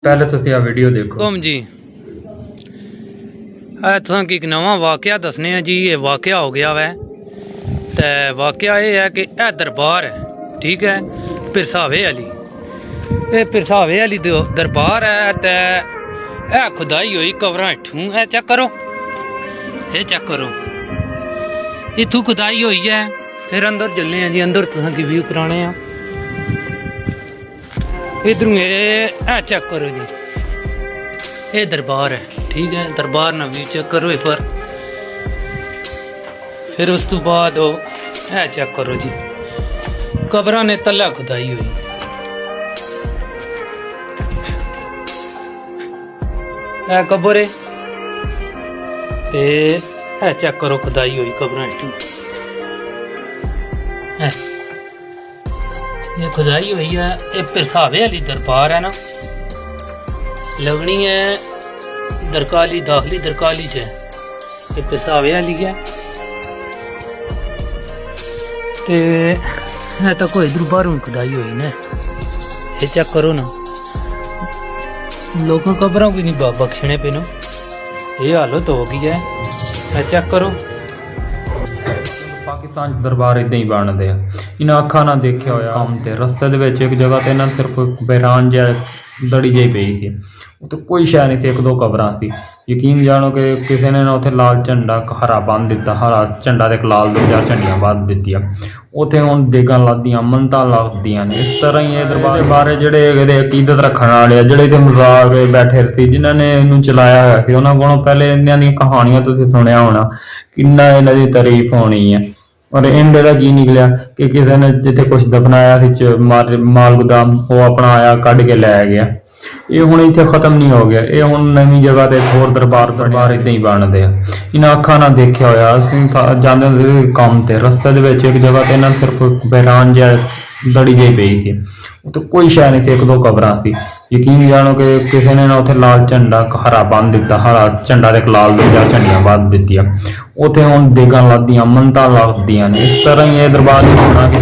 पहले तुसीं आ वीडियो देखो। तुम जी तुसें एक नवा वाकया दसने जी। ये वाकया हो गया वै ते वाकया ये है कि यह दरबार है, ठीक है, पिरसावे वाली। ये पिरसावे वाली दरबार है ते यह खुदाई हुई कबरां इत्थों। ए चेक करो, ये चेक करो, इत्थों खुदाई हुई है। फिर अंदर चलने हैं जी, अंदर तुसें की व्यू कराने हैं। इधरों मेरे ए चेक करो जी, ये दरबार है, ठीक है, दरबार ना व्यू चेक करो एक बार। फिर उस तो बाद ए चेक करो जी, कबरां ने तला खुदाई हुई। ए कबर है ते ए चेक करो खुदाई हुई कबरां। ये खुदाई हुई है। ये पिरसावे वाली दरबार है ना, लगनी है दरकाली, दाखली दरकाली है। ये पिरसावे वाली है ते तो कोई इधर बाहरों खुदाई हुई ना। ये चेक करो ना, लोगों कबरों की नहीं बख्शने पे ना, ये हालत हो गई है। चेक करो, पाकिस्तान दरबार इदां ही बनते हैं। इन्हें अखा ना देखा होया काम ते रस्ते दे विच एक जगह ते ना सिर्फ बैरान जिहा दड़ी जी पई सी, उत्ते कोई शै नहीं थी, एक दो कबरां सी। यकीन जानो कि किसी ने ना उत्थे लाल झंडा हरा बन दिता, हरा झंडा ते लाल दो चार झंडियां बन दित्तियां। उत्थे हुण देगां लगदियां, मनतां लगदियां ने। इस तरह ही ये दरबार बारे जिहड़े इहदे अकीदत रखण वाले जिहड़े इत्थे मजाक बैठे सी, जिन्हां ने इहनूं चलाया होया सी, उन्हां कोलों पहले इन्हां दी कहानियां तुसीं सुणिया होना, किन्ना इन्हां दी तारीफ होनी है। और इंड का की निकलिया कि किसी ने जिथे कुछ दफनाया माल गुदाम वो अपना आया कढ़ के लै गया। ये हुण इत्थे खत्म नहीं हो गया, ये हुण नवीं जगह ते होर दरबार इदां ही बनदे आ। इन्हां अखां नाल देखिया होया, असीं जांदे हुंदे सी काम ते, रस्ते दे विच एक जगह ते ना सिर्फ बैरान जिहा दड़ी जी पई सी, उत्ते कोई शै नहीं थी, एक दो कबरां सी। यकीन जानो कि किसी ने ना उत्थे लाल झंडा हरा बन दिता, हरा झंडा ते लाल दो चार झंडियां बन दित्तियां। उत्थे हुण देगां लगदियां, मनतां लगदियां ने। इस तरह ही ये दरबार होना कि